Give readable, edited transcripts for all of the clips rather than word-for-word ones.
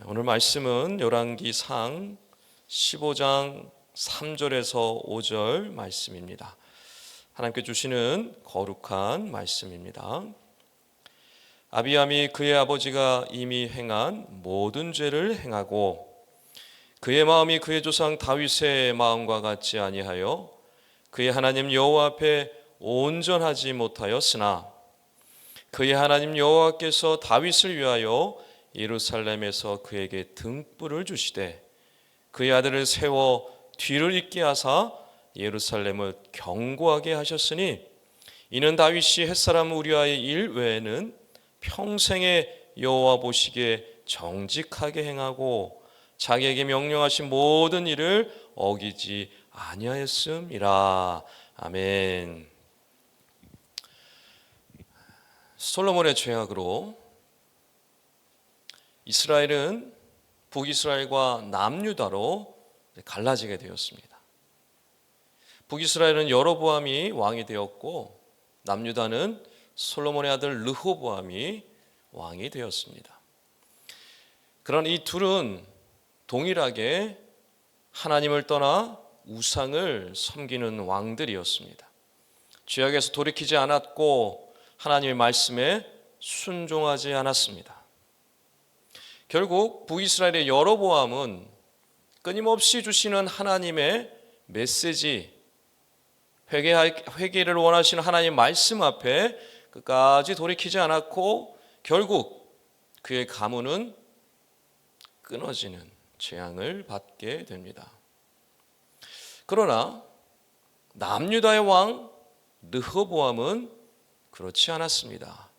오늘 말씀은 열왕기상 15장 3절에서 5절 말씀입니다. 하나님께 주시는 거룩한 말씀입니다. 아비암이 그의 아버지가 이미 행한 모든 죄를 행하고 그의 마음이 그의 조상 다윗의 마음과 같지 아니하여 그의 하나님 여호와 앞에 온전하지 못하였으나 그의 하나님 여호와께서 다윗을 위하여 예루살렘에서 그에게 등불을 주시되 그의 아들을 세워 뒤를 잇게 하사 예루살렘을 견고하게 하셨으니 이는 다윗이 햇사람 우리아의 일 외에는 평생에 여호와 보시기에 정직하게 행하고 자기에게 명령하신 모든 일을 어기지 아니하였음이라. 아멘. 솔로몬의 죄악으로 이스라엘은 북이스라엘과 남유다로 갈라지게 되었습니다. 북이스라엘은 여로보암이 왕이 되었고 남유다는 솔로몬의 아들 르호보암이 왕이 되었습니다. 그러나 이 둘은 동일하게 하나님을 떠나 우상을 섬기는 왕들이었습니다. 죄악에서 돌이키지 않았고 하나님의 말씀에 순종하지 않았습니다. 결국 북이스라엘의 여로보암은 끊임없이 주시는 하나님의 메시지, 회개를 원하시는 하나님의 말씀 앞에 끝까지 돌이키지 않았고 결국 그의 가문은 끊어지는 재앙을 받게 됩니다. 그러나 남유다의 왕 르호보암은 그렇지 않았습니다.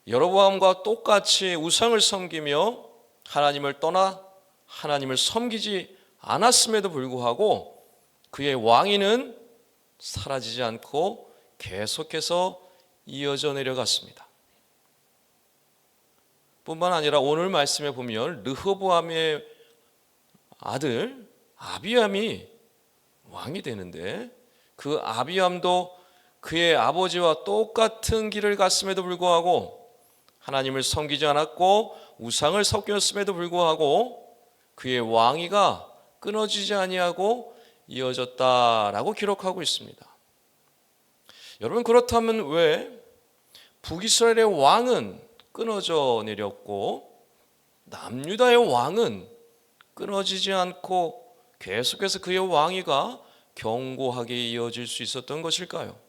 여로보암과 똑같이 우상을 섬기며 하나님을 떠나 하나님을 섬기지 않았음에도 불구하고 그의 왕위는 사라지지 않고 계속해서 이어져 내려갔습니다. 뿐만 아니라 오늘 말씀에 보면 르호보암의 아들 아비암이 왕이 되는데 그 아비암도 그의 아버지와 똑같은 길을 갔음에도 불구하고 하나님을 섬기지 않았고 우상을 섬겼음에도 불구하고 그의 왕위가 끊어지지 아니하고 이어졌다라고 기록하고 있습니다. 여러분, 그렇다면 왜 북이스라엘의 왕은 끊어져 내렸고 남유다의 왕은 끊어지지 않고 계속해서 그의 왕위가 견고하게 이어질 수 있었던 것일까요?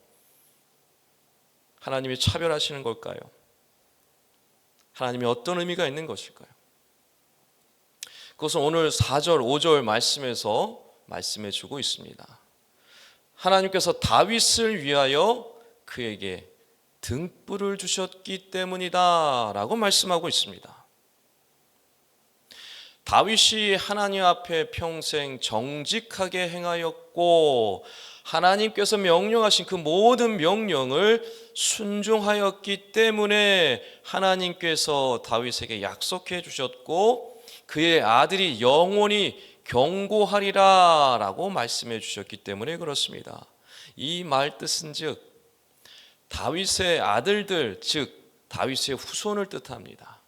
하나님이 차별하시는 걸까요? 하나님이 어떤 의미가 있는 것일까요? 그것은 오늘 4절, 5절 말씀에서 말씀해 주고 있습니다. 하나님께서 다윗을 위하여 그에게 등불을 주셨기 때문이다 라고 말씀하고 있습니다. 다윗이 하나님 앞에 평생 정직하게 행하였고 하나님께서 명령하신 그 모든 명령을 순종하였기 때문에 하나님께서 다윗에게 약속해 주셨고 그의 아들이 영원히 견고하리라 라고 말씀해 주셨기 때문에 그렇습니다. 이 말 뜻은 즉 다윗의 아들들, 즉 다윗의 후손을 뜻합니다.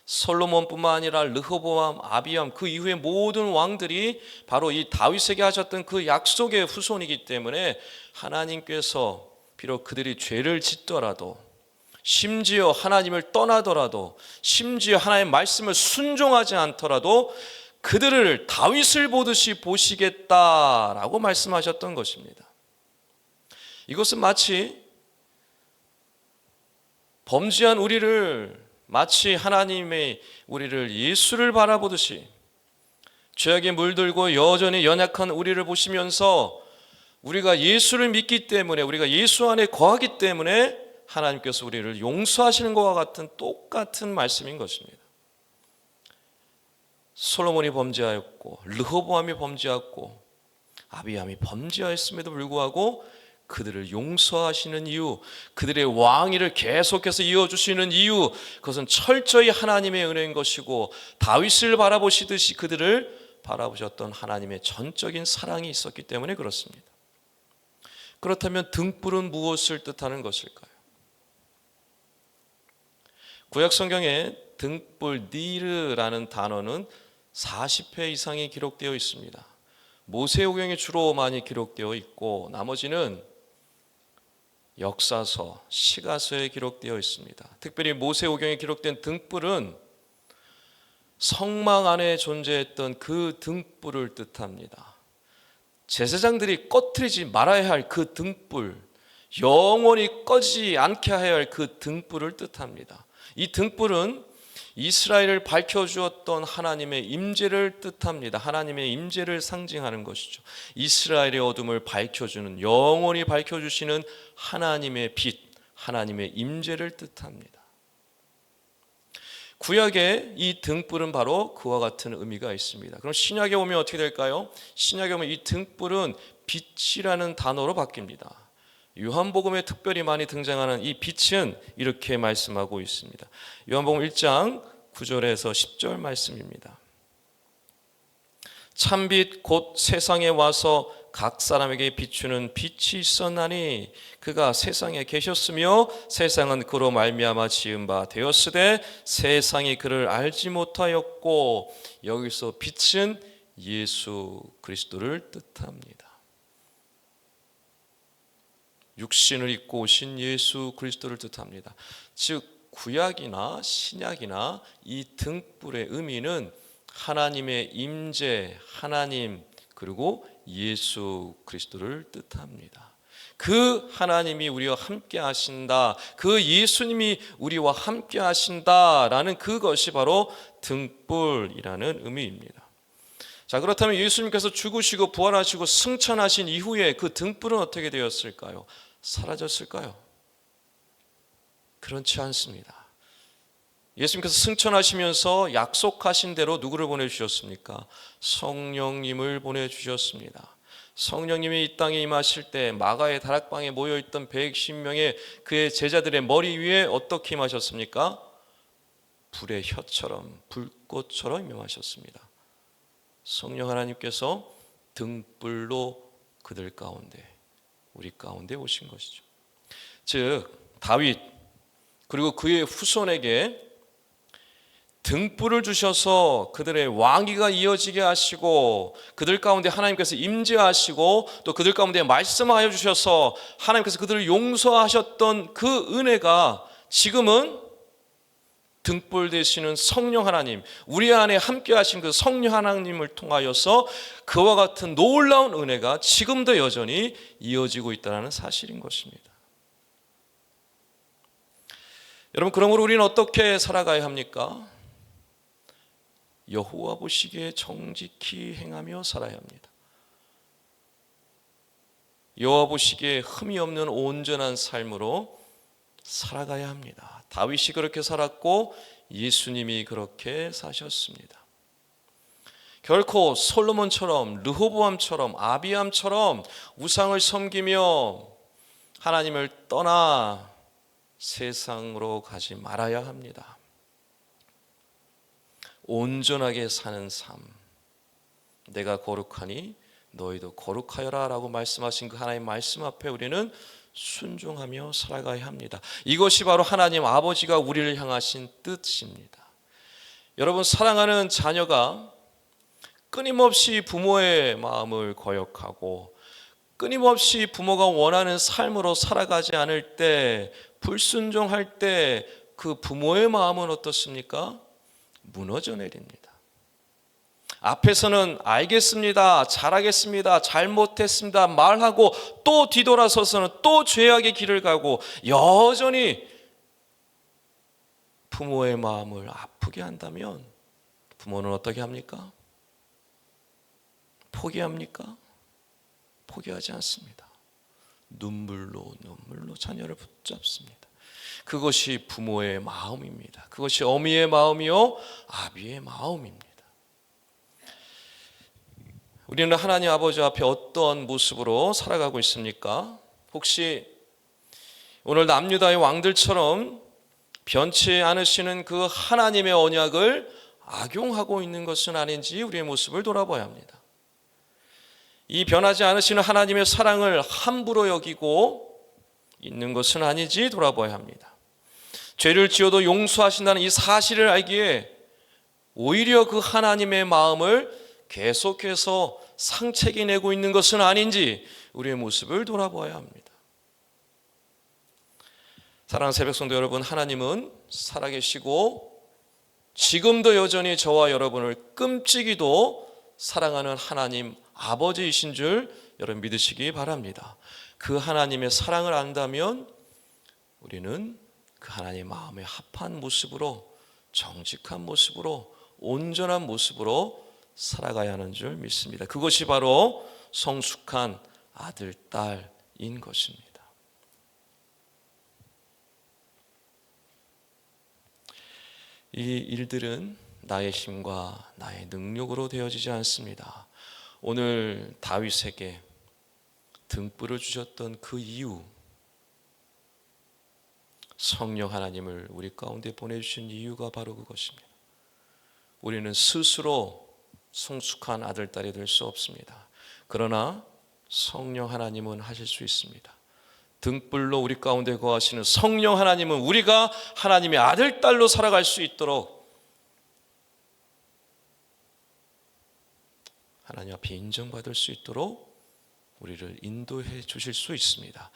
솔로몬뿐만 아니라 르호보암, 아비암, 그 이후의 모든 왕들이 바로 이 다윗에게 하셨던 그 약속의 후손이기 때문에 하나님께서 비록 그들이 죄를 짓더라도, 심지어 하나님을 떠나더라도, 심지어 하나님의 말씀을 순종하지 않더라도 그들을 다윗을 보듯이 보시겠다라고 말씀하셨던 것입니다. 이것은 마치 범죄한 우리를 마치 하나님의 우리를 예수를 바라보듯이 죄악에 물들고 여전히 연약한 우리를 보시면서 우리가 예수를 믿기 때문에 우리가 예수 안에 거하기 때문에 하나님께서 우리를 용서하시는 것과 같은 똑같은 말씀인 것입니다. 솔로몬이 범죄하였고 르호보암이 범죄하였고 아비암이 범죄하였음에도 불구하고 그들을 용서하시는 이유, 그들의 왕위를 계속해서 이어주시는 이유, 그것은 철저히 하나님의 은혜인 것이고 다윗을 바라보시듯이 그들을 바라보셨던 하나님의 전적인 사랑이 있었기 때문에 그렇습니다. 그렇다면 등불은 무엇을 뜻하는 것일까요? 구약 성경에 등불 니르라는 단어는 40회 이상이 기록되어 있습니다. 모세오경에 주로 많이 기록되어 있고 나머지는 역사서, 시가서에 기록되어 있습니다. 특별히 모세오경에 기록된 등불은 성막 안에 존재했던 그 등불을 뜻합니다. 제사장들이 꺼트리지 말아야 할 그 등불, 영원히 꺼지지 않게 해야 할 그 등불을 뜻합니다. 이 등불은 이스라엘을 밝혀주었던 하나님의 임재를 뜻합니다. 하나님의 임재를 상징하는 것이죠. 이스라엘의 어둠을 밝혀주는, 영원히 밝혀주시는 하나님의 빛, 하나님의 임재를 뜻합니다. 구약에 이 등불은 바로 그와 같은 의미가 있습니다. 그럼 신약에 오면 어떻게 될까요? 신약에 오면 이 등불은 빛이라는 단어로 바뀝니다. 요한복음에 특별히 많이 등장하는 이 빛은 이렇게 말씀하고 있습니다. 요한복음 1장 9절에서 10절 말씀입니다. 참빛 곧 세상에 와서 각 사람에게 비추는 빛이 있었나니 그가 세상에 계셨으며 세상은 그로 말미암아 지은 바 되었으되 세상이 그를 알지 못하였고, 여기서 빛은 예수 그리스도를 뜻합니다. 육신을 입고 오신 예수 그리스도를 뜻합니다. 즉 구약이나 신약이나 이 등불의 의미는 하나님의 임재, 하나님 그리고 예수 그리스도를 뜻합니다. 그 하나님이 우리와 함께 하신다, 그 예수님이 우리와 함께 하신다라는 그것이 바로 등불이라는 의미입니다. 자, 그렇다면 예수님께서 죽으시고 부활하시고 승천하신 이후에 그 등불은 어떻게 되었을까요? 사라졌을까요? 그렇지 않습니다. 예수님께서 승천하시면서 약속하신 대로 누구를 보내주셨습니까? 성령님을 보내주셨습니다. 성령님이 이 땅에 임하실 때 마가의 다락방에 모여있던 110명의 그의 제자들의 머리 위에 어떻게 임하셨습니까? 불의 혀처럼, 불꽃처럼 임하셨습니다. 성령 하나님께서 등불로 그들 가운데, 우리 가운데 오신 것이죠. 즉 다윗 그리고 그의 후손에게 등불을 주셔서 그들의 왕위가 이어지게 하시고, 그들 가운데 하나님께서 임재하시고, 또 그들 가운데 말씀하여 주셔서 하나님께서 그들을 용서하셨던 그 은혜가 지금은 등불 되시는 성령 하나님, 우리 안에 함께 하신 그 성령 하나님을 통하여서 그와 같은 놀라운 은혜가 지금도 여전히 이어지고 있다는 사실인 것입니다. 여러분, 그러므로 우리는 어떻게 살아가야 합니까? 여호와 보시기에 정직히 행하며 살아야 합니다. 여호와 보시기에 흠이 없는 온전한 삶으로 살아가야 합니다. 다윗이 그렇게 살았고 예수님이 그렇게 사셨습니다. 결코 솔로몬처럼, 르호보암처럼, 아비암처럼 우상을 섬기며 하나님을 떠나 세상으로 가지 말아야 합니다. 온전하게 사는 삶, 내가 거룩하니 너희도 거룩하여라 라고 말씀하신 그 하나님 말씀 앞에 우리는 순종하며 살아가야 합니다. 이것이 바로 하나님 아버지가 우리를 향하신 뜻입니다. 여러분, 사랑하는 자녀가 끊임없이 부모의 마음을 거역하고 끊임없이 부모가 원하는 삶으로 살아가지 않을 때, 불순종할 때 그 부모의 마음은 어떻습니까? 무너져 내립니다. 앞에서는 알겠습니다, 잘하겠습니다, 잘못했습니다 말하고 또 뒤돌아서서는 또 죄악의 길을 가고 여전히 부모의 마음을 아프게 한다면 부모는 어떻게 합니까? 포기합니까? 포기하지 않습니다. 눈물로 자녀를 붙잡습니다. 그것이 부모의 마음입니다. 그것이 어미의 마음이요 아비의 마음입니다. 우리는 하나님 아버지 앞에 어떤 모습으로 살아가고 있습니까? 혹시 오늘 남유다의 왕들처럼 변치 않으시는 그 하나님의 언약을 악용하고 있는 것은 아닌지 우리의 모습을 돌아봐야 합니다. 이 변하지 않으시는 하나님의 사랑을 함부로 여기고 있는 것은 아닌지 돌아봐야 합니다. 죄를 지어도 용서하신다는 이 사실을 알기에 오히려 그 하나님의 마음을 계속해서 상책이 내고 있는 것은 아닌지 우리의 모습을 돌아보아야 합니다. 사랑하는 새벽성도 여러분, 하나님은 살아계시고 지금도 여전히 저와 여러분을 끔찍이도 사랑하는 하나님 아버지이신 줄 여러분 믿으시기 바랍니다. 그 하나님의 사랑을 안다면 우리는 그 하나님의 마음에 합한 모습으로, 정직한 모습으로, 온전한 모습으로 살아가야 하는 줄 믿습니다. 그것이 바로 성숙한 아들, 딸인 것입니다. 이 일들은 나의 힘과 나의 능력으로 되어지지 않습니다. 오늘 다윗에게 등불을 주셨던 그 이유, 성령 하나님을 우리 가운데 보내주신 이유가 바로 그것입니다. 우리는 스스로 성숙한 아들, 딸이 될 수 없습니다. 그러나 성령 하나님은 하실 수 있습니다. 등불로 우리 가운데 거하시는 성령 하나님은 우리가 하나님의 아들, 딸로 살아갈 수 있도록 하나님 앞에 인정받을 수 있도록 우리를 인도해 주실 수 있습니다.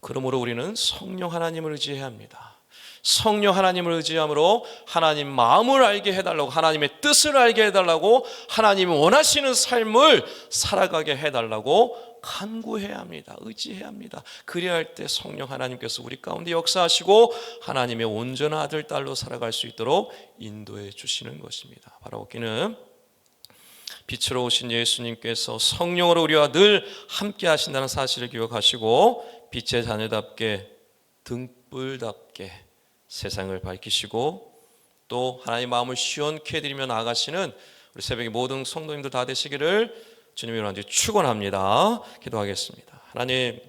그러므로 우리는 성령 하나님을 의지해야 합니다. 성령 하나님을 의지함으로 하나님 마음을 알게 해달라고, 하나님의 뜻을 알게 해달라고, 하나님이 원하시는 삶을 살아가게 해달라고 간구해야 합니다. 의지해야 합니다. 그래야 할 때 성령 하나님께서 우리 가운데 역사하시고 하나님의 온전한 아들, 딸로 살아갈 수 있도록 인도해 주시는 것입니다. 바로 거기는 빛으로 오신 예수님께서 성령으로 우리와 늘 함께 하신다는 사실을 기억하시고 빛의 자녀답게 등불답게 세상을 밝히시고 또 하나님의 마음을 시원케 해드리며 나아가시는 우리 새벽에 모든 성도님들 다 되시기를 주님의 이름으로 축원합니다. 기도하겠습니다. 하나님,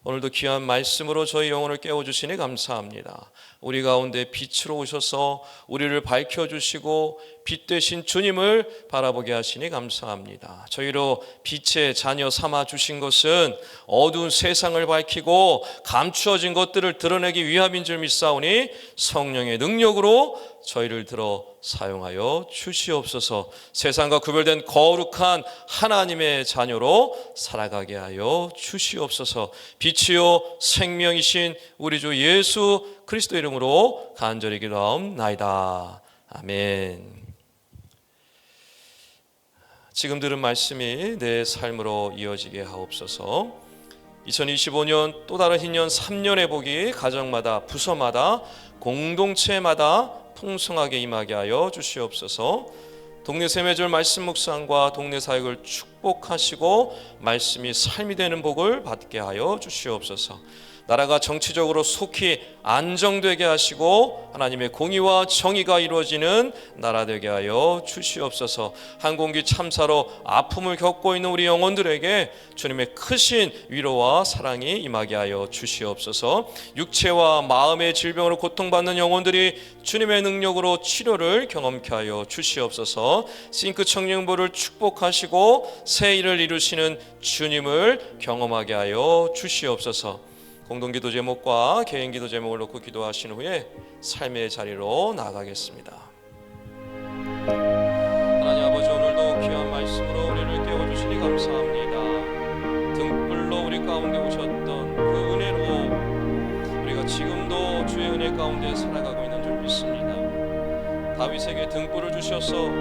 오늘도 귀한 말씀으로 저희 영혼을 깨워주시니 감사합니다. 우리 가운데 빛으로 오셔서 우리를 밝혀주시고 빛 되신 주님을 바라보게 하시니 감사합니다. 저희로 빛의 자녀 삼아 주신 것은 어두운 세상을 밝히고 감추어진 것들을 드러내기 위함인 줄 믿사오니 성령의 능력으로 저희를 들어 사용하여 주시옵소서. 세상과 구별된 거룩한 하나님의 자녀로 살아가게 하여 주시옵소서. 빛이요 생명이신 우리 주 예수 그리스도 이름으로 간절히 기도하옵나이다. 아멘. 지금 들은 말씀이 내 삶으로 이어지게 하옵소서. 2025년 또 다른 흰년 3년의 복이 가정마다, 부서마다, 공동체마다 풍성하게 임하게 하여 주시옵소서. 동네 샘의절 말씀 묵상과 동네 사역을 축복하시고 말씀이 삶이 되는 복을 받게 하여 주시옵소서. 나라가 정치적으로 속히 안정되게 하시고 하나님의 공의와 정의가 이루어지는 나라 되게 하여 주시옵소서. 항공기 참사로 아픔을 겪고 있는 우리 영혼들에게 주님의 크신 위로와 사랑이 임하게 하여 주시옵소서. 육체와 마음의 질병으로 고통받는 영혼들이 주님의 능력으로 치료를 경험케 하여 주시옵소서. 싱크 청년부를 축복하시고 새 일을 이루시는 주님을 경험하게 하여 주시옵소서. 공동기도 제목과 개인기도 제목을 놓고 기도하신 후에 삶의 자리로 나아가겠습니다. 하나님 아버지, 오늘도 귀한 말씀으로 우리를 깨워주시니 감사합니다. 등불로 우리 가운데 오셨던 그 은혜로 우리가 지금도 주의 은혜 가운데 살아가고 있는 줄 믿습니다. 다윗에게 등불을 주셔서